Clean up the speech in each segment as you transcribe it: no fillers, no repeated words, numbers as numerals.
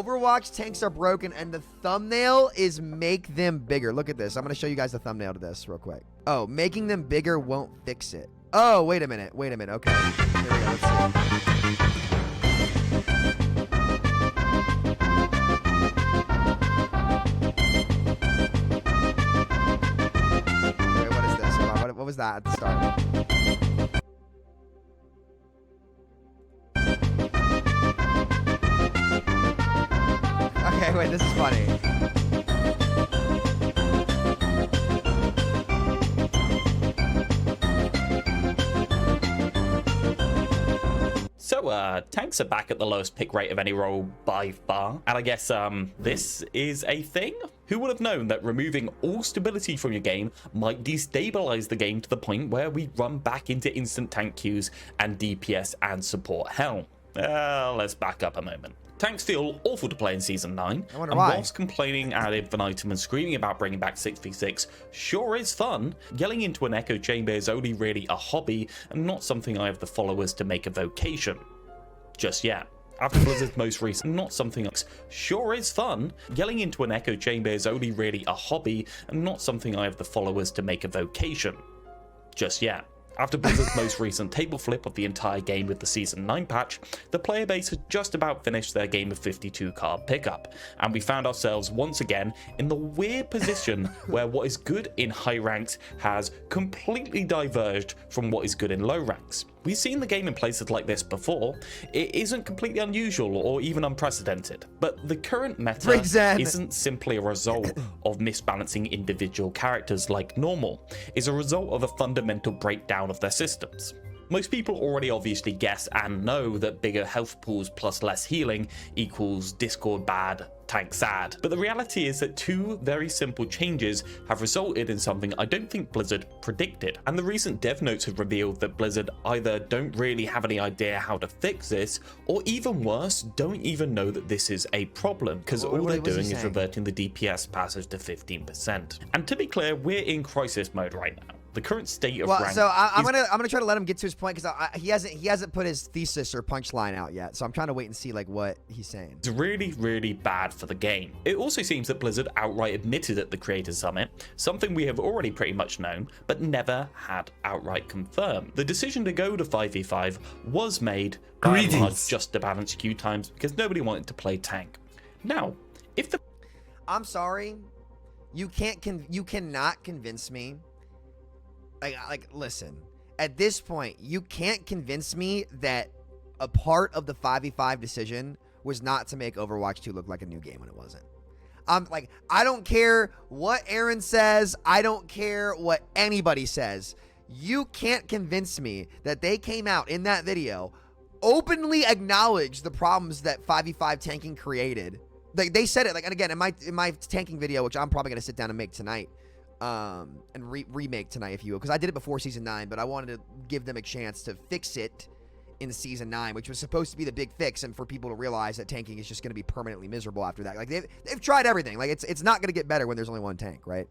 Overwatch tanks are broken, and the thumbnail is make them bigger. Look at this. I'm going to show you guys the thumbnail to this real quick. Oh, making them bigger won't fix it. Oh, wait a minute. Wait a minute. Okay. Here we go. Let's see. Wait, what is this? Hold on. What was that at the start? Okay, wait, this is funny. So, tanks are back at the lowest pick rate of any role by far. And I guess, this is a thing? Who would have known that removing all stability from your game might destabilize the game to the point where we run back into instant tank queues and DPS and support hell? Let's back up a moment. Tanks feel awful to play in Season 9, and whilst complaining ad infinitum and screaming about bringing back 6v6 sure is fun, yelling into an echo chamber is only really a hobby and not something I have the followers to make a vocation. Just yet. After Blizzard's most recent, not something else sure is fun, yelling into an echo chamber is only really a hobby and not something I have the followers to make a vocation. Just yet. After Blizzard's most recent table flip of the entire game with the Season 9 patch, the player base had just about finished their game of 52 card pickup, and we found ourselves once again in the weird position where what is good in high ranks has completely diverged from what is good in low ranks. We've seen the game in places like this before. It isn't completely unusual or even unprecedented, but the current meta isn't simply a result of misbalancing individual characters like normal. It's a result of a fundamental breakdown of their systems. Most people already obviously guess and know that bigger health pools plus less healing equals Discord bad, tank sad. But the reality is that two very simple changes have resulted in something I don't think Blizzard predicted. And the recent dev notes have revealed that Blizzard either don't really have any idea how to fix this, or even worse, don't even know that this is a problem, because all they're doing is reverting the DPS passive to 15%. And to be clear, we're in crisis mode right now. The current state of rank. So I'm gonna try to let him get to his point, because he hasn't put his thesis or punchline out yet. So I'm trying to wait and see like what he's saying. It's really, really bad for the game. It also seems that Blizzard outright admitted at the Creators Summit something we have already pretty much known, but never had outright confirmed. The decision to go to 5v5 was made by and large just to balance queue times because nobody wanted to play tank. Now, if the I'm sorry, you cannot convince me. Like, listen, at this point, you can't convince me that a part of the 5v5 decision was not to make Overwatch 2 look like a new game when it wasn't. I don't care what Aaron says. I don't care what anybody says. You can't convince me that they came out in that video, openly acknowledged the problems that 5v5 tanking created. Like, they said it, like, and again, in my tanking video, which I'm probably going to sit down and make tonight, and remake tonight, if you will, because I did it before Season 9, but I wanted to give them a chance to fix it in Season 9, which was supposed to be the big fix, and for people to realize that tanking is just going to be permanently miserable after that. Like, they've tried everything. Like, it's not going to get better when there's only one tank, right?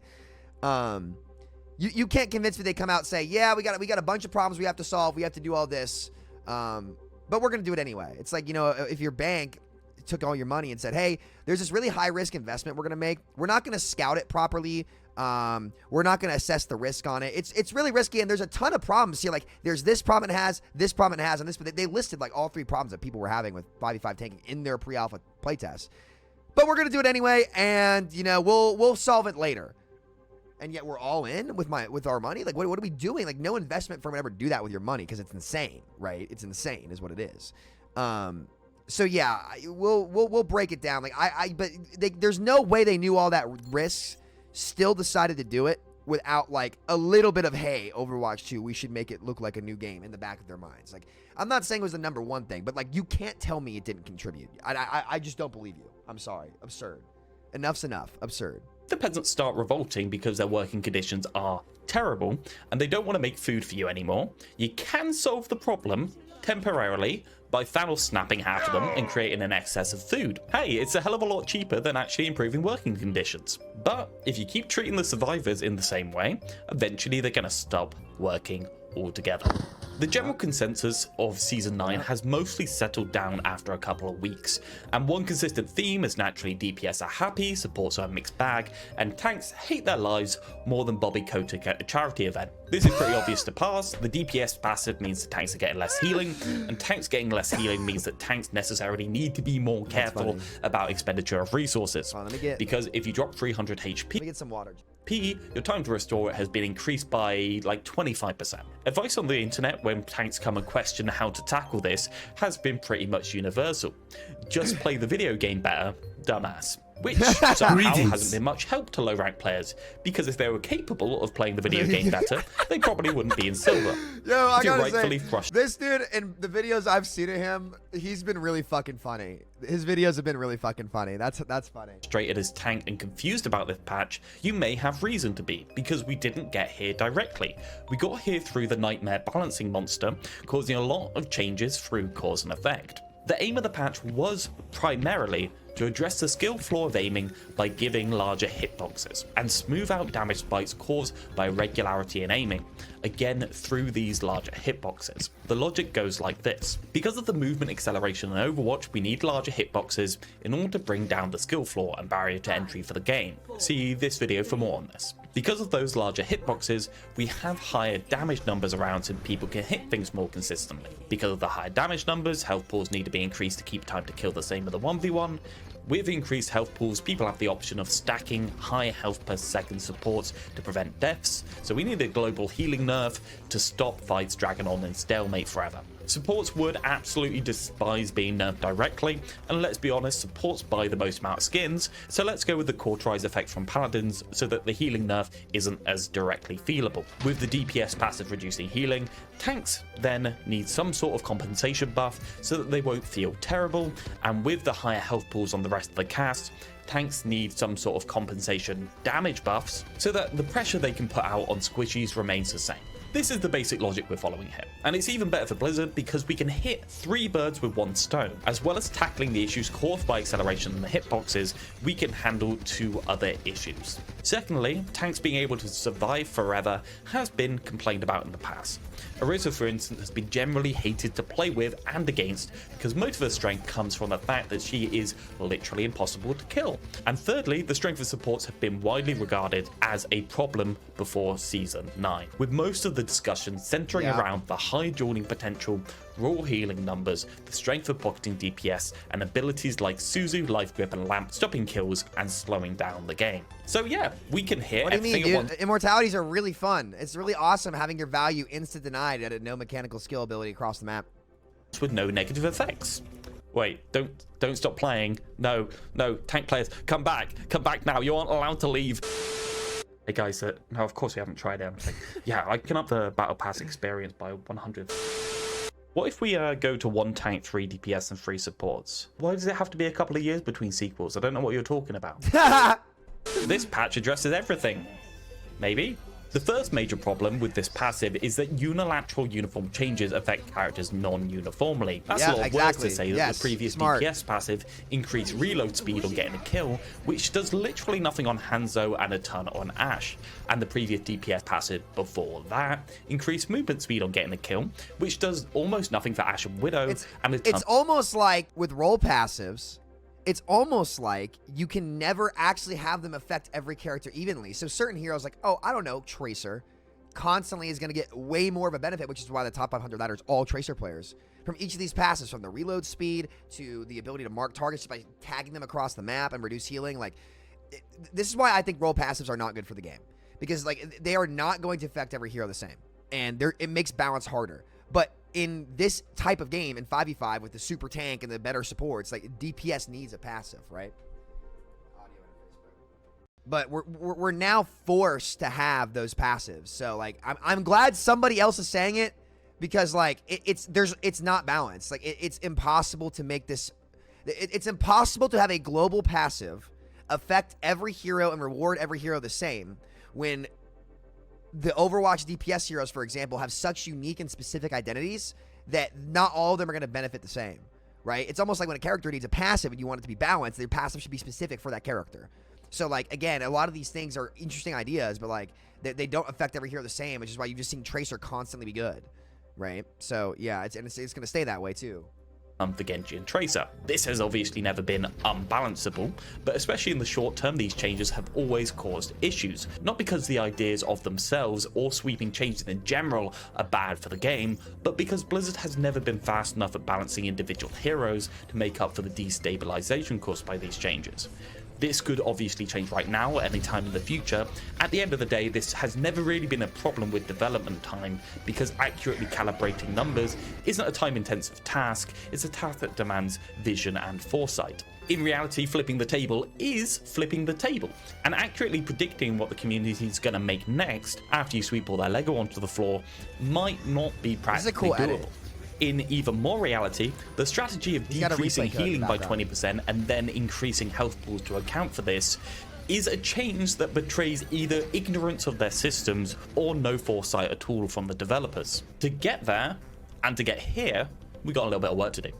You can't convince me they come out and say, yeah, we got a bunch of problems we have to solve, we have to do all this, but we're going to do it anyway. It's like, you know, if your bank took all your money and said, hey, there's this really high risk investment we're going to make, we're not going to scout it properly, we're not going to assess the risk on it. It's really risky, and there's a ton of problems here. Like, there's this problem it has, this problem it has, and this. But they listed like all three problems that people were having with 5v5 tanking in their pre-alpha playtest. But we're going to do it anyway, and you know we'll solve it later. And yet we're all in with our money. Like, what are we doing? Like, no investment firm would ever do that with your money, because it's insane, right? It's insane, is what it is. So yeah, we'll break it down. Like but there's no way they knew all that risks, still decided to do it without like a little bit of, hey, Overwatch 2, we should make it look like a new game in the back of their minds. Like, I'm not saying it was the number one thing, but like, you can't tell me it didn't contribute. I just don't believe you. I'm sorry. Absurd. Enough's enough. Absurd. The peasants start revolting because their working conditions are terrible and they don't want to make food for you anymore, you can solve the problem temporarily by Thanos snapping half of them and creating an excess of food. Hey, it's a hell of a lot cheaper than actually improving working conditions. But if you keep treating the survivors in the same way, eventually they're going to stop working altogether. The general consensus of Season 9 has mostly settled down after a couple of weeks, and one consistent theme is naturally DPS are happy, supports are a mixed bag, and tanks hate their lives more than Bobby Kotick at a charity event. This is pretty obvious to pass. The DPS passive means that tanks are getting less healing, and tanks getting less healing means that tanks necessarily need to be more careful about expenditure of resources. Because if you drop 300 HP, let me get some water. your time to restore it has been increased by like 25%. Advice on the internet when tanks come and question how to tackle this has been pretty much universal. Just play the video game better, dumbass. Which somehow hasn't been much help to low rank players, because if they were capable of playing the video game better, they probably wouldn't be in silver. Yo, I gotta say, this dude, in the videos I've seen of him, he's been really fucking funny. His videos have been really fucking funny. That's funny. Frustrated as tanked and confused about this patch, you may have reason to be, because we didn't get here directly. We got here through the nightmare balancing monster, causing a lot of changes through cause and effect. The aim of the patch was primarily to address the skill flaw of aiming by giving larger hitboxes and smooth out damage spikes caused by irregularity in aiming, again through these larger hitboxes. The logic goes like this. Because of the movement acceleration in Overwatch, we need larger hitboxes in order to bring down the skill flaw and barrier to entry for the game. See this video for more on this. Because of those larger hitboxes, we have higher damage numbers around so people can hit things more consistently. Because of the higher damage numbers, health pools need to be increased to keep time to kill the same as the 1v1. With increased health pools, people have the option of stacking high health per second supports to prevent deaths, so we need a global healing nerf to stop fights dragging on in stalemate forever. Supports would absolutely despise being nerfed directly, and let's be honest, supports buy the most amount of skins, so let's go with the cauterize effect from paladins so that the healing nerf isn't as directly feelable. With the DPS passive reducing healing, tanks then need some sort of compensation buff so that they won't feel terrible, and with the higher health pools on the rest of the cast, tanks need some sort of compensation damage buffs so that the pressure they can put out on squishies remains the same. This is the basic logic we're following here, and it's even better for Blizzard because we can hit 3 birds with 1 stone. As well as tackling the issues caused by acceleration in the hitboxes, we can handle 2 other issues. Secondly, tanks being able to survive forever has been complained about in the past. Orisa, for instance, has been generally hated to play with and against because most of her strength comes from the fact that she is literally impossible to kill. And thirdly, the strength of supports have been widely regarded as a problem before Season 9, with most of the discussion centering around the high dueling potential, raw healing numbers, the strength of pocketing DPS, and abilities like Suzu, Life Grip, and Lamp stopping kills and slowing down the game. So yeah, we can hit everything at once. Immortalities are really fun. It's really awesome having your value instant denied at a no mechanical skill ability across the map. With no negative effects. Wait, don't stop playing. No, tank players, come back now. You aren't allowed to leave. Hey guys, no, of course we haven't tried everything. Yeah, I can up the Battle Pass experience by 100. What if we go to 1 tank, 3 DPS, and 3 supports? Why does it have to be a couple of years between sequels? I don't know what you're talking about. This patch addresses everything. Maybe? The first major problem with this passive is that unilateral uniform changes affect characters non-uniformly. That's a lot of words to say that the previous DPS passive increased reload speed on getting a kill, which does literally nothing on Hanzo and a ton on Ashe. And the previous DPS passive before that increased movement speed on getting a kill, which does almost nothing for Ashe and Widow. It's almost like with role passives, it's almost like you can never actually have them affect every character evenly. So certain heroes like, oh, I don't know, Tracer, constantly is going to get way more of a benefit, which is why the top 500 ladder is all Tracer players. From each of these passes, from the reload speed to the ability to mark targets just by tagging them across the map and reduce healing, this is why I think role passives are not good for the game. Because they are not going to affect every hero the same. And it makes balance harder. But in this type of game, in 5v5, with the super tank and the better supports, DPS needs a passive, right? But we're now forced to have those passives. So I'm glad somebody else is saying it, because it's not balanced. It's impossible to make this. It's impossible to have a global passive affect every hero and reward every hero the same when the Overwatch DPS heroes, for example, have such unique and specific identities that not all of them are going to benefit the same, right? It's almost like when a character needs a passive and you want it to be balanced, their passive should be specific for that character. So, again, a lot of these things are interesting ideas, but, they don't affect every hero the same, which is why you've just seen Tracer constantly be good. right? So yeah, it's going to stay that way too. The Genji and Tracer. This has obviously never been unbalanceable, but especially in the short term, these changes have always caused issues. Not because the ideas of themselves or sweeping changes in general are bad for the game, but because Blizzard has never been fast enough at balancing individual heroes to make up for the destabilization caused by these changes. This could obviously change right now or any time in the future. At the end of the day, this has never really been a problem with development time, because accurately calibrating numbers isn't a time-intensive task, it's a task that demands vision and foresight. In reality, flipping the table is flipping the table, and accurately predicting what the community is going to make next after you sweep all their Lego onto the floor might not be practically doable. In even more reality, the strategy of decreasing healing by 20% and then increasing health pools to account for this is a change that betrays either ignorance of their systems or no foresight at all from the developers. To get there, and to get here, we got a little bit of work to do.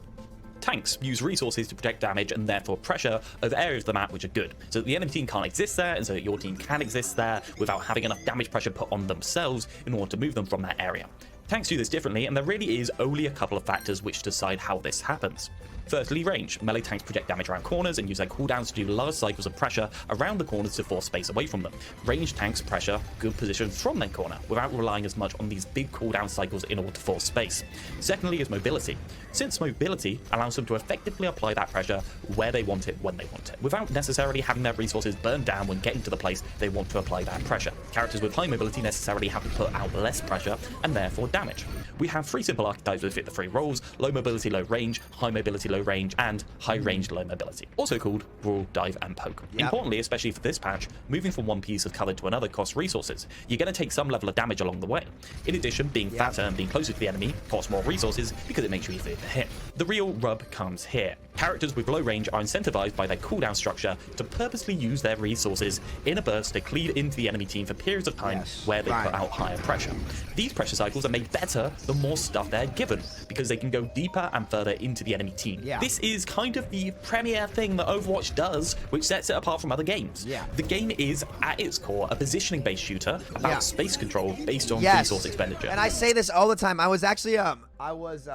Tanks use resources to protect damage and therefore pressure over areas of the map which are good, so that the enemy team can't exist there, and so that your team can exist there without having enough damage pressure put on themselves in order to move them from that area. Tanks do this differently, and there really is only a couple of factors which decide how this happens. Firstly, range. Melee tanks project damage around corners and use their cooldowns to do large cycles of pressure around the corners to force space away from them. Ranged tanks pressure good positions from their corner, without relying as much on these big cooldown cycles in order to force space. Secondly is mobility. Since mobility allows them to effectively apply that pressure where they want it, when they want it, without necessarily having their resources burned down when getting to the place they want to apply that pressure. Characters with high mobility necessarily have to put out less pressure and therefore damage. We have three simple archetypes that fit the three roles: low mobility, low range, high mobility, low range, and high range, low mobility, also called brawl, dive, and poke. Yep. Importantly, especially for this patch, moving from one piece of cover to another costs resources. You're going to take some level of damage along the way. In addition, being fatter and being closer to the enemy costs more resources because it makes you easier to hit. The real rub comes here. Characters with low range are incentivized by their cooldown structure to purposely use their resources in a burst to cleave into the enemy team for periods of time where they put out higher pressure. These pressure cycles are made better the more stuff they're given, because they can go deeper and further into the enemy team. This is kind of the premier thing that Overwatch does, which sets it apart from other games. The game is, at its core, a positioning-based shooter about space control based on resource expenditure. And I say this all the time. I was actually, I was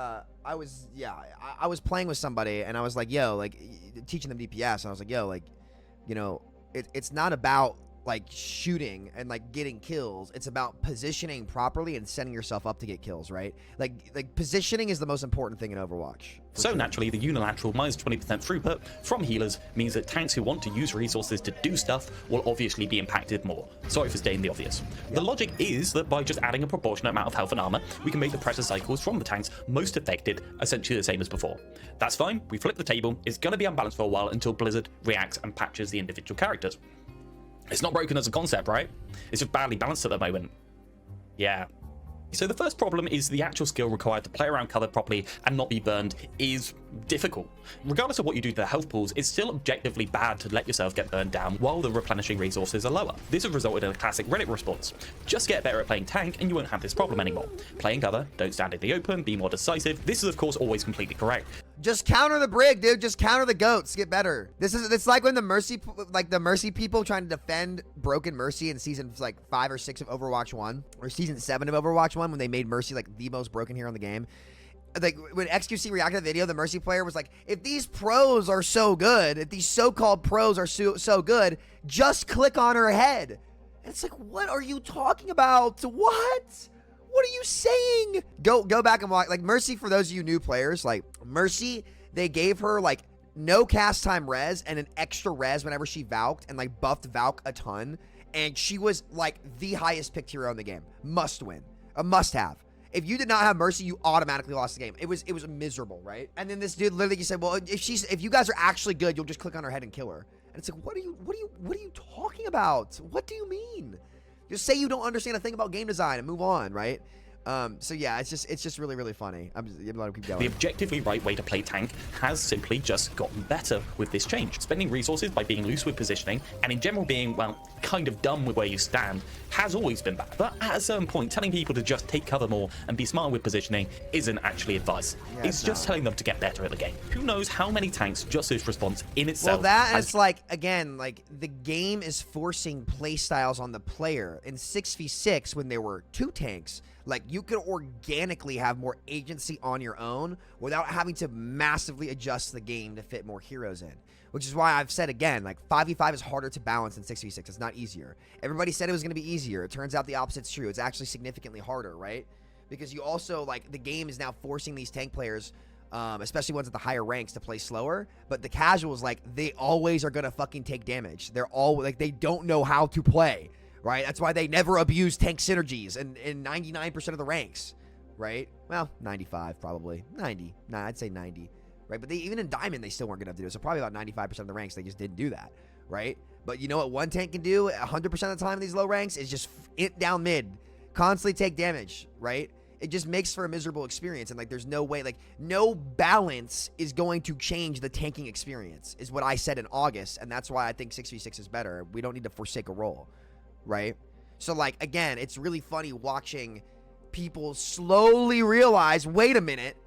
playing with somebody, and I was like, yo, like, teaching them DPS, and I was like, yo, like, you know, it's not about like shooting and like getting kills. It's about positioning properly and setting yourself up to get kills, right? Like positioning is the most important thing in Overwatch. So naturally, the unilateral minus 20% throughput from healers means that tanks who want to use resources to do stuff will obviously be impacted more. Sorry for stating the obvious. The logic is that by just adding a proportionate amount of health and armor, we can make the pressure cycles from the tanks most affected essentially the same as before. That's fine, we flip the table, it's going to be unbalanced for a while until Blizzard reacts and patches the individual characters. It's not broken as a concept, right? It's just badly balanced at the moment. Yeah. So the first problem is the actual skill required to play around cover properly and not be burned is difficult. Regardless of what you do to the health pools, it's still objectively bad to let yourself get burned down while the replenishing resources are lower. This has resulted in a classic Reddit response: just get better at playing tank and you won't have this problem anymore. Playing cover, don't stand in the open, be more decisive. This is of course always completely correct. Just counter the brig, dude. Just counter the goats. Get better. It's like when the Mercy people trying to defend broken Mercy in season like 5 or 6 of Overwatch 1 or season 7 of Overwatch 1, when they made Mercy like the most broken hero in the game. Like when XQC reacted to the video, the Mercy player was like, if these pros are so good, if these so-called pros are so good, just click on her head. And it's like, what are you talking about? What? What are you saying? Go back and watch. Like Mercy, for those of you new players, like Mercy, they gave her like no cast time res and an extra res whenever she Valked, and like buffed Valk a ton. And she was like the highest picked hero in the game. Must win. A must have. If you did not have Mercy, you automatically lost the game. It was miserable, right? And then this dude literally just said, well, if you guys are actually good, you'll just click on her head and kill her. And it's like, what are you talking about? What do you mean? Just say you don't understand a thing about game design and move on, right? So yeah, it's just really, really funny. I'm letting keep going. The objectively right way to play tank has simply just gotten better with this change. Spending resources by being loose with positioning, and in general being, well, kind of dumb with where you stand, has always been bad. But at a certain point, telling people to just take cover more and be smart with positioning isn't actually advice. Yeah, it's just telling them to get better at the game. Who knows how many tanks just this response in itself. Well, that is like, again, like the game is forcing play styles on the player. In 6v6, when there were 2 tanks, Like, you could organically have more agency on your own without having to massively adjust the game to fit more heroes in. Which is why I've said again, like, 5v5 is harder to balance than 6v6. It's not easier. Everybody said it was going to be easier. It turns out the opposite's true. It's actually significantly harder, right? Because you also, like, the game is now forcing these tank players, especially ones at the higher ranks, to play slower. But the casuals, like, they always are going to fucking take damage. They're all, like, they don't know how to play, right? That's why they never abuse tank synergies in 99% of the ranks, right? Well, 95 probably. 90. Nah, I'd say 90. Right, but even in Diamond, they still weren't going to do it. So probably about 95% of the ranks, they just didn't do that, right? But you know what one tank can do 100% of the time in these low ranks is just it down mid, constantly take damage, right? It just makes for a miserable experience. And, like, there's no way, like, no balance is going to change the tanking experience, is what I said in August. And that's why I think 6v6 is better. We don't need to forsake a role, right? So, like, again, it's really funny watching people slowly realize, wait a minute,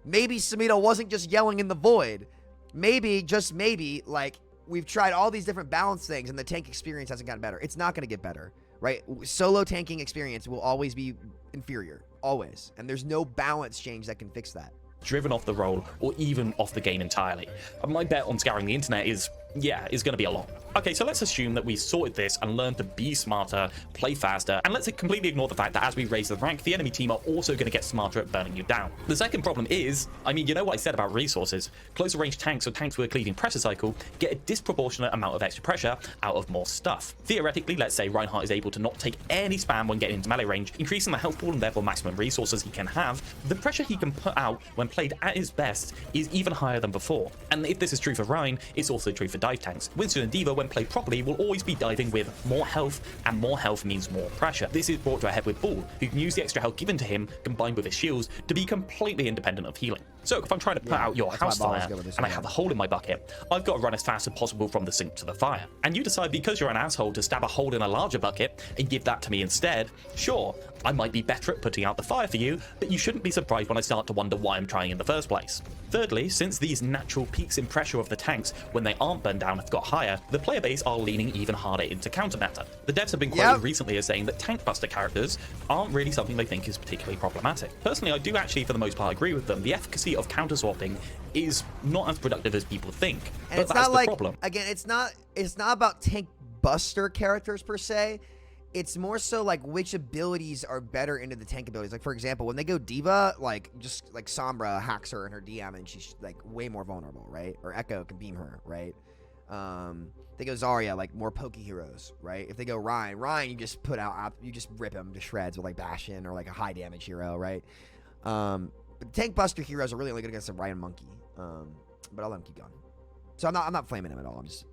maybe Samito wasn't just yelling in the void. Maybe, just maybe, like, we've tried all these different balance things and the tank experience hasn't gotten better. It's not going to get better, right? Solo tanking experience will always be inferior. Always. And there's no balance change that can fix that. Driven off the role or even off the game entirely. My bet on scouring the internet is going to be a lot. Okay, so let's assume that we sorted this and learned to be smarter, play faster, and let's completely ignore the fact that as we raise the rank, the enemy team are also going to get smarter at burning you down. The second problem is, I mean, you know what I said about resources. Closer range tanks or tanks with a cleaving pressure cycle get a disproportionate amount of extra pressure out of more stuff. Theoretically, let's say Reinhardt is able to not take any spam when getting into melee range, increasing the health pool and therefore maximum resources he can have. The pressure he can put out when played at his best is even higher than before. And if this is true for Rein, it's also true for dive tanks. Winston and D.Va, when played properly, will always be diving with more health, and more health means more pressure. This is brought to a head with Bull, who can use the extra health given to him, combined with his shields, to be completely independent of healing. So if I'm trying to put out your house fire, and I have a hole in my bucket, I've got to run as fast as possible from the sink to the fire. And you decide, because you're an asshole, to stab a hole in a larger bucket and give that to me instead. Sure, I might be better at putting out the fire for you, but you shouldn't be surprised when I start to wonder why I'm trying in the first place. Thirdly, since these natural peaks in pressure of the tanks when they aren't burned down have got higher, the player base are leaning even harder into counter meta. The devs have been quoted recently as saying that tank buster characters aren't really something they think is particularly problematic. Personally, I do actually for the most part agree with them. The efficacy of counter swapping is not as productive as people think. And but it's that's not the like, problem. Again, it's not about tank buster characters per se. It's more so like which abilities are better into the tank abilities. Like, for example, when they go D.Va, like, just like Sombra hacks her in her DM and she's like way more vulnerable, right? Or Echo can beam her, right? They go Zarya, like more pokey heroes, right? If they go Ryan, you just put out, you just rip him to shreds with like Bastion or like a high damage hero, right? But tank buster heroes are really only good against a Ryan Monkey. But I'll let him keep going. So I'm not flaming him at all. I'm just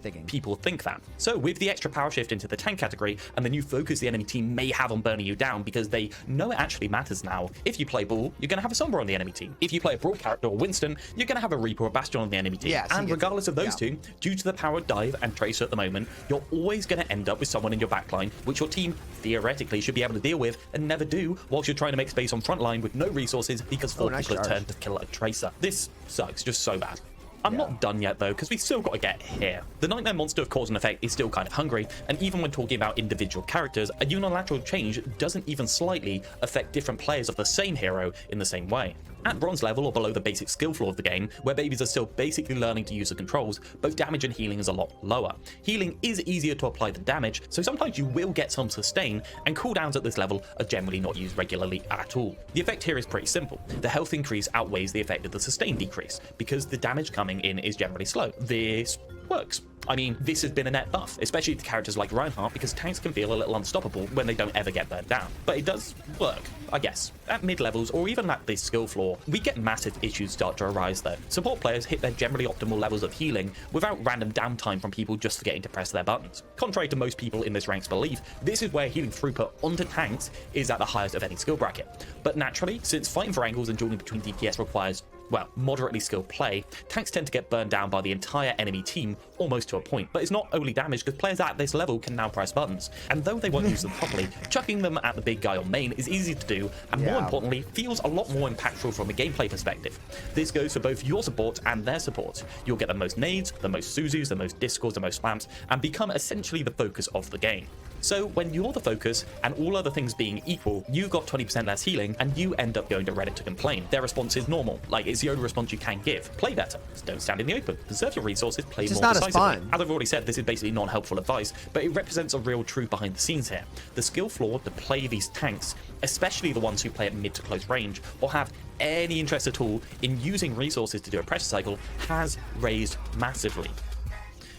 thinking. People think that. So with the extra power shift into the tank category and the new focus the enemy team may have on burning you down because they know it actually matters now, if you play Bull, you're going to have a Sombra on the enemy team. If you play a Brawl character or Winston, you're going to have a Reaper or Bastion on the enemy team. And regardless of those two, due to the power of Dive and Tracer at the moment, you're always going to end up with someone in your backline, which your team theoretically should be able to deal with and never do whilst you're trying to make space on frontline with no resources because 4 people have turned to kill a Tracer. This sucks just so bad. I'm not done yet though, because we've still got to get here. The Nightmare monster of cause and effect is still kind of hungry, and even when talking about individual characters, a unilateral change doesn't even slightly affect different players of the same hero in the same way. At bronze level or below the basic skill floor of the game, where babies are still basically learning to use the controls, both damage and healing is a lot lower. Healing is easier to apply than damage, so sometimes you will get some sustain, and cooldowns at this level are generally not used regularly at all. The effect here is pretty simple. The health increase outweighs the effect of the sustain decrease, because the damage coming in is generally slow. This works. I mean, this has been a net buff, especially to characters like Reinhardt, because tanks can feel a little unstoppable when they don't ever get burnt down. But it does work, I guess. At mid-levels, or even at this skill floor, we get massive issues start to arise though. Support players hit their generally optimal levels of healing without random downtime from people just forgetting to press their buttons. Contrary to most people in this rank's belief, this is where healing throughput onto tanks is at the highest of any skill bracket. But naturally, since fighting for angles and dueling between DPS requires, well, moderately skilled play, tanks tend to get burned down by the entire enemy team almost to a point. But it's not only damage, because players at this level can now press buttons, and though they won't use them properly, chucking them at the big guy on main is easy to do, and more importantly, feels a lot more impactful from a gameplay perspective. This goes for both your support and their support. You'll get the most nades, the most Suzus, the most discords, the most spams, and become essentially the focus of the game. So when you're the focus and all other things being equal, you got 20% less healing and you end up going to Reddit to complain. Their response is normal, like it's the only response you can give. Play better, don't stand in the open, preserve your resources, play more decisively. As I've already said, this is basically non-helpful advice, but it represents a real truth behind the scenes here. The skill floor to play these tanks, especially the ones who play at mid to close range or have any interest at all in using resources to do a pressure cycle, has raised massively.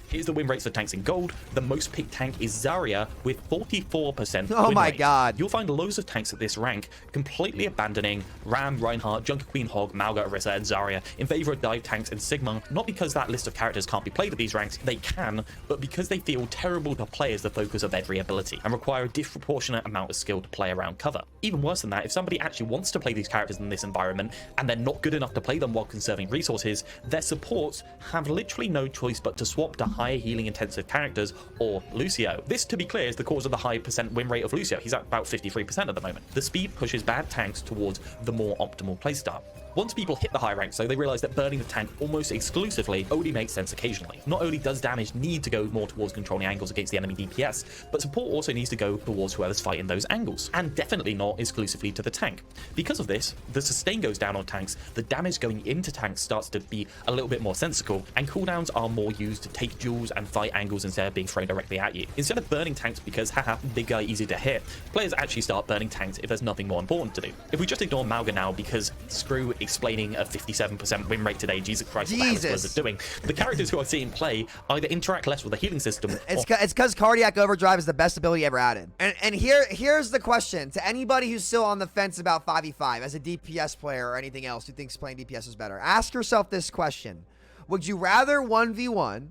Here's the win rates for tanks in gold. The most picked tank is Zarya with 44% Oh win my rate. god. You'll find loads of tanks at this rank completely abandoning Ram, Reinhardt, Junker Queen Hog, Mauga, Orisa, and Zarya in favor of dive tanks and Sigma, not because that list of characters can't be played at these ranks, they can, but because they feel terrible to play as the focus of every ability and require a disproportionate amount of skill to play around cover. Even worse than that, if somebody actually wants to play these characters in this environment and they're not good enough to play them while conserving resources, their supports have literally no choice but to swap to higher healing intensive characters or Lucio. This, to be clear, is the cause of the high percent win rate of Lucio. He's at about 53% at the moment. The speed pushes bad tanks towards the more optimal playstyle. Once people hit the high ranks, though, they realize that burning the tank almost exclusively only makes sense occasionally. Not only does damage need to go more towards controlling angles against the enemy DPS, but support also needs to go towards whoever's fighting those angles, and definitely not exclusively to the tank. Because of this, the sustain goes down on tanks, the damage going into tanks starts to be a little bit more sensical, and cooldowns are more used to take duels and fight angles instead of being thrown directly at you. Instead of burning tanks because, haha, big guy easy to hit, players actually start burning tanks if there's nothing more important to do. If we just ignore Mauga now because screw explaining a 57% win rate today, Jesus Christ, what the hell is Blizzard doing? The characters who I've seen play either interact less with the healing system. It's because Cardiac Overdrive is the best ability ever added. And here's the question to anybody who's still on the fence about 5v5 as a DPS player or anything else who thinks playing DPS is better. Ask yourself this question. Would you rather 1v1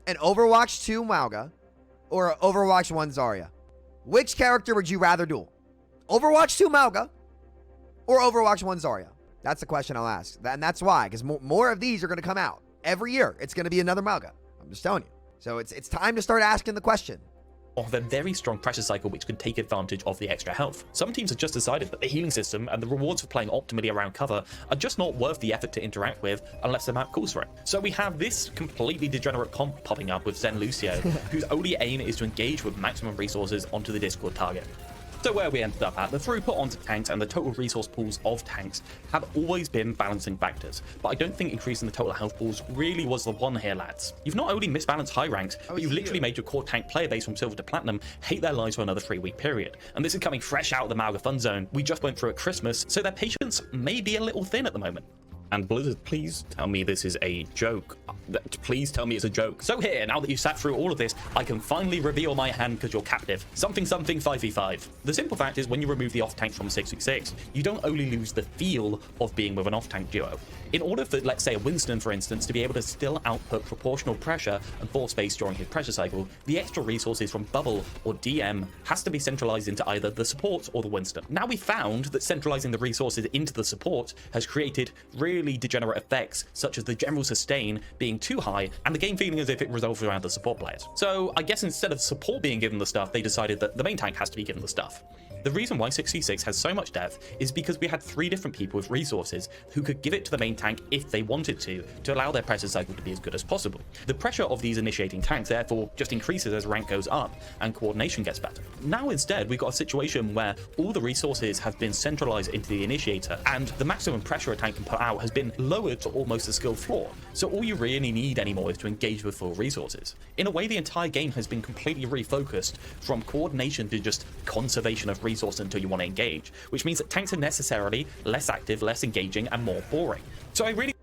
an Overwatch 2 Mauga or Overwatch 1 Zarya? Which character would you rather duel? Overwatch 2 Mauga or Overwatch 1 Zarya? That's the question I'll ask. And that's why, because more of these are going to come out. Every year, it's going to be another Mauga. I'm just telling you. So it's time to start asking the question. Of a very strong pressure cycle which could take advantage of the extra health. Some teams have just decided that the healing system and the rewards for playing optimally around cover are just not worth the effort to interact with unless the map calls for it. So we have this completely degenerate comp popping up with Zen Lucio, whose only aim is to engage with maximum resources onto the Discord target. So where we ended up at, the throughput onto tanks and the total resource pools of tanks have always been balancing factors, but I don't think increasing the total health pools really was the one here, lads. You've not only misbalanced high ranks, but you've literally made your core tank player base from silver to platinum hate their lives for another 3-week period. And this is coming fresh out of the Mauga fun zone we just went through at Christmas, so their patience may be a little thin at the moment. And Blizzard, please tell me this is a joke. Please tell me it's a joke. So here, now that you've sat through all of this, I can finally reveal my hand because you're captive. Something 5v5. The simple fact is when you remove the off-tank from 6v6, you don't only lose the feel of being with an off-tank duo. In order for, let's say, a Winston, for instance, to be able to still output proportional pressure and force space during his pressure cycle, the extra resources from Bubble or DM has to be centralized into either the support or the Winston. Now we found that centralizing the resources into the support has created really degenerate effects, such as the general sustain being too high and the game feeling as if it revolves around the support players. So I guess instead of support being given the stuff, they decided that the main tank has to be given the stuff. The reason why 6v6 has so much depth is because we had 3 different people with resources who could give it to the main tank if they wanted to allow their pressure cycle to be as good as possible. The pressure of these initiating tanks therefore just increases as rank goes up and coordination gets better. Now instead we've got a situation where all the resources have been centralized into the initiator and the maximum pressure a tank can put out has been lowered to almost a skill floor. So all you really need anymore is to engage with full resources. In a way, the entire game has been completely refocused from coordination to just conservation of resource until you want to engage, which means that tanks are necessarily less active, less engaging, and more boring. So I really...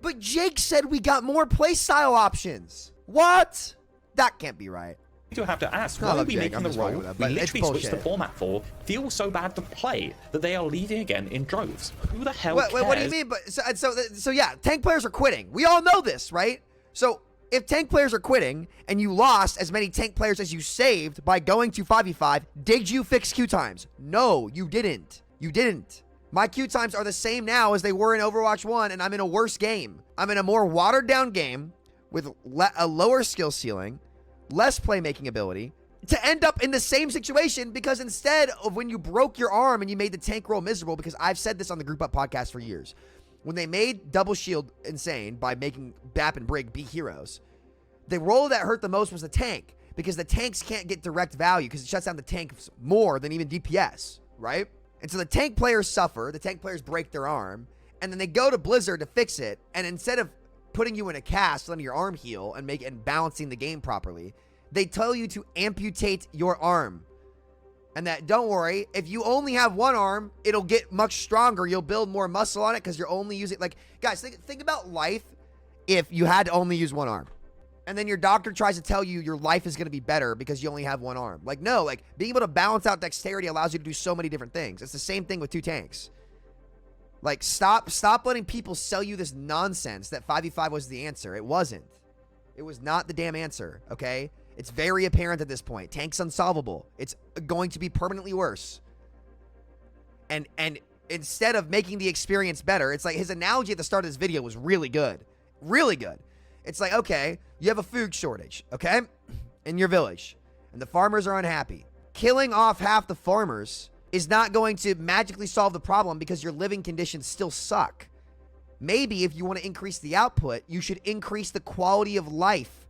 But Jake said we got more playstyle options. What? That can't be right. do have to ask, why are we making the role we literally switched the format for feel so bad to play that they are leaving again in droves? Who the hell cares? What do you mean? But so yeah, tank players are quitting. We all know this, right? So if tank players are quitting and you lost as many tank players as you saved by going to 5v5, did you fix queue times? No, you didn't. You didn't. My queue times are the same now as they were in Overwatch 1, and I'm in a worse game. I'm in a more watered down game with a lower skill ceiling, less playmaking ability, to end up in the same situation, because instead of when you broke your arm and you made the tank role miserable, because I've said this on the Group Up podcast for years, when they made Double Shield insane by making Bap and Brig be heroes, the role that hurt the most was the tank. because the tanks can't get direct value because it shuts down the tanks more than even DPS, right? And so the tank players suffer, the tank players break their arm, and then they go to Blizzard to fix it, and instead of putting you in a cast, letting your arm heal and balancing the game properly, they tell you to amputate your arm. And that, don't worry, if you only have one arm, it'll get much stronger. You'll build more muscle on it because you're only using, like, guys, think about life if you had to only use one arm. And then your doctor tries to tell you your life is going to be better because you only have one arm. Like, no, like, being able to balance out dexterity allows you to do so many different things. It's the same thing with 2 tanks. Like, stop letting people sell you this nonsense that 5v5 was the answer. It wasn't. It was not the damn answer, okay? It's very apparent at this point. Tank's unsolvable. It's going to be permanently worse. And instead of making the experience better, it's like his analogy at the start of this video was really good. Really good. It's like, okay, you have a food shortage, okay, in your village, and the farmers are unhappy. Killing off half the farmers is not going to magically solve the problem because your living conditions still suck. Maybe if you want to increase the output, you should increase the quality of life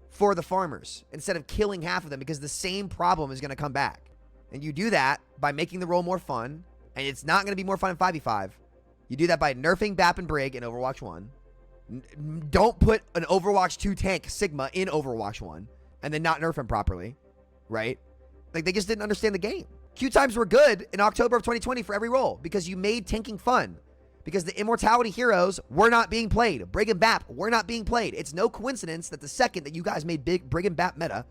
for the farmers instead of killing half of them, because the same problem is going to come back. And you do that by making the role more fun, and it's not going to be more fun in 5v5. You do that by nerfing BAP and Brig in Overwatch 1. Don't put an Overwatch 2 tank Sigma in Overwatch 1 and then not nerf him properly, right? Like, they just didn't understand the game. Queue times were good in October of 2020 for every role because you made tanking fun. Because the immortality heroes were not being played. Brig and BAP were not being played. It's no coincidence that the second that you guys made Brig and BAP meta,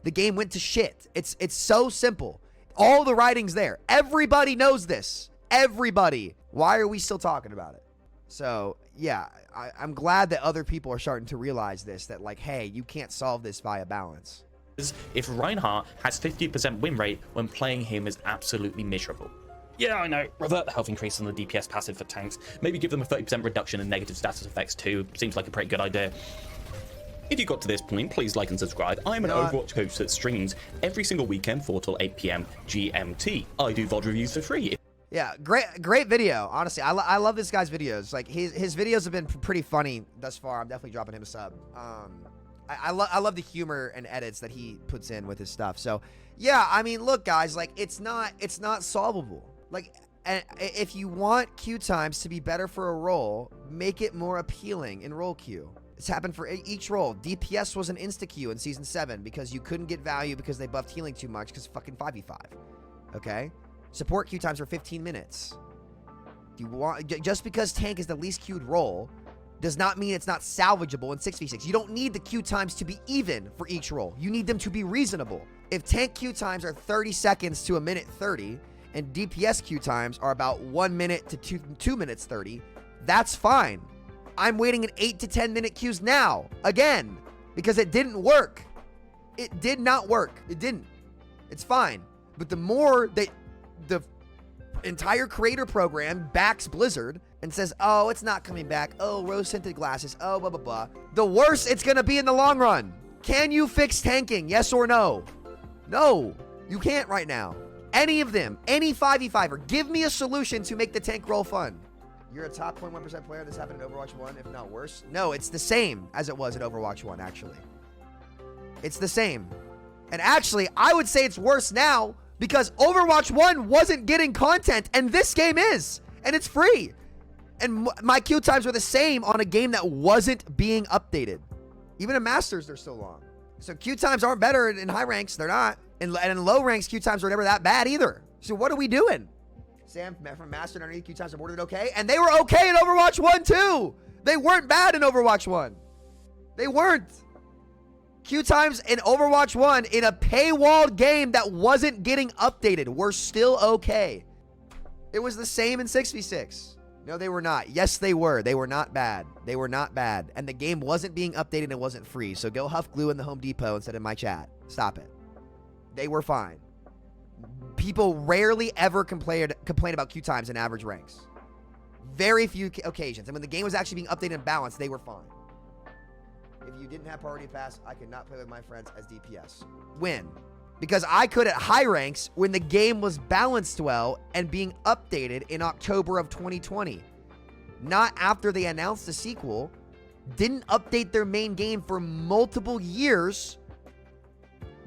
the game went to shit. It's so simple. All the writing's there. Everybody knows this. Everybody. Why are we still talking about it? So, yeah, I'm glad that other people are starting to realize this, that, like, hey, you can't solve this via balance. If Reinhardt has 50% win rate when playing him is absolutely miserable. Yeah, I know. Revert the health increase on the DPS passive for tanks. Maybe give them a 30% reduction in negative status effects too. Seems like a pretty good idea. If you got to this point, please like and subscribe. I'm an Overwatch host that streams every single weekend 4 till 8 p.m. GMT. I do VOD reviews for free. Yeah, great video. Honestly, I love this guy's videos. Like, his videos have been pretty funny thus far. I'm definitely dropping him a sub. I love the humor and edits that he puts in with his stuff. So, yeah, I mean, look, guys, like, it's not solvable. Like, if you want queue times to be better for a role, make it more appealing in role queue. It's happened for each role. DPS was an insta-queue in Season 7 because you couldn't get value because they buffed healing too much because fucking 5v5. Okay? Support queue times are 15 minutes. Just because tank is the least queued role does not mean it's not salvageable in 6v6. You don't need the queue times to be even for each role. You need them to be reasonable. If tank queue times are 30 seconds to 1:30, and DPS queue times are about 1 minute to 2 minutes 30, that's fine. I'm waiting in 8 to 10 minute queues now, again, because it didn't work. It did not work. It didn't. It's fine. But the more that the entire creator program backs Blizzard and says, oh, it's not coming back, oh, rose-tinted glasses, oh, blah, blah, blah, the worse it's going to be in the long run. Can you fix tanking? Yes or no? No, you can't right now. Any of them, any 5v5er, give me a solution to make the tank roll fun. You're a top 0.1% player. This happened in Overwatch 1, if not worse. No, it's the same as it was in Overwatch 1, actually. It's the same. And actually, I would say it's worse now because Overwatch 1 wasn't getting content, and this game is. And it's free. And my queue times were the same on a game that wasn't being updated. Even in Masters, they're so long. So queue times aren't better in high ranks. They're not. And in low ranks, queue times were never that bad either. So what are we doing? Sam from Master underneath queue times are more than okay. And they were okay in Overwatch 1 too. They weren't bad in Overwatch 1. They weren't. Queue times in Overwatch 1 in a paywalled game that wasn't getting updated were still okay. It was the same in 6v6. No, they were not. Yes, they were. They were not bad. They were not bad. And the game wasn't being updated and it wasn't free. So go huff glue in the Home Depot instead of my chat. Stop it. They were fine. People rarely ever complain about queue times in average ranks. Very few occasions. And when the game was actually being updated and balanced, they were fine. If you didn't have priority pass, I could not play with my friends as DPS. When? Because I could at high ranks when the game was balanced well and being updated in October of 2020. Not after they announced the sequel, didn't update their main game for multiple years,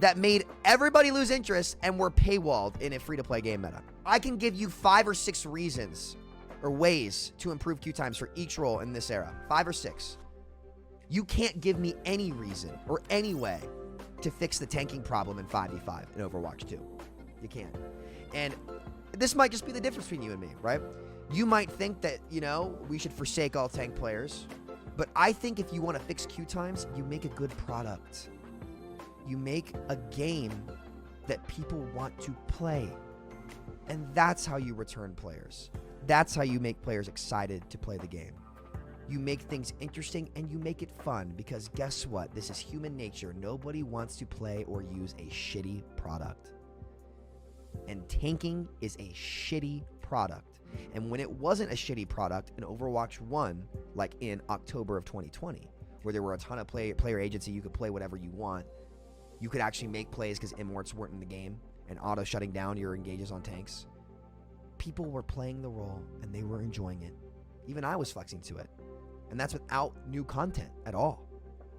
that made everybody lose interest and were paywalled in a free-to-play game meta. I can give you 5 or 6 reasons or ways to improve queue times for each role in this era. 5 or 6. You can't give me any reason or any way to fix the tanking problem in 5v5 in Overwatch 2. You can't. And this might just be the difference between you and me, right? You might think that, you know, we should forsake all tank players. But I think if you want to fix queue times, you make a good product. You make a game that people want to play. And that's how you return players. That's how you make players excited to play the game. You make things interesting and you make it fun, because guess what? This is human nature. Nobody wants to play or use a shitty product. And tanking is a shitty product. And when it wasn't a shitty product in Overwatch 1, like in October of 2020, where there were a ton of player agency, you could play whatever you want. You could actually make plays because immorts weren't in the game and auto shutting down your engages on tanks. People were playing the role and they were enjoying it. Even I was flexing to it. And that's without new content at all.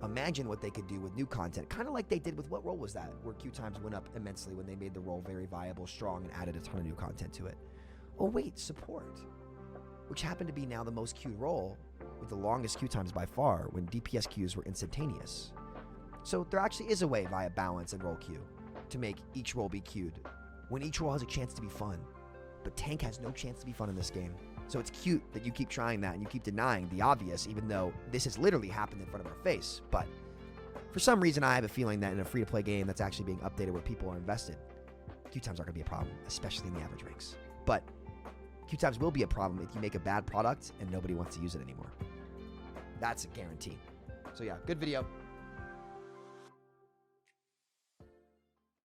Imagine what they could do with new content, kind of like they did with, what role was that, where queue times went up immensely when they made the role very viable, strong, and added a ton of new content to it. Oh wait, support, which happened to be now the most queued role with the longest queue times by far, when DPS queues were instantaneous. So there actually is a way via balance and role queue to make each role be queued, when each role has a chance to be fun. But tank has no chance to be fun in this game. So it's cute that you keep trying that and you keep denying the obvious, even though this has literally happened in front of our face. But for some reason, I have a feeling that in a free-to-play game that's actually being updated where people are invested, queue times aren't going to be a problem, especially in the average ranks. But queue times will be a problem if you make a bad product and nobody wants to use it anymore. That's a guarantee. So yeah, good video.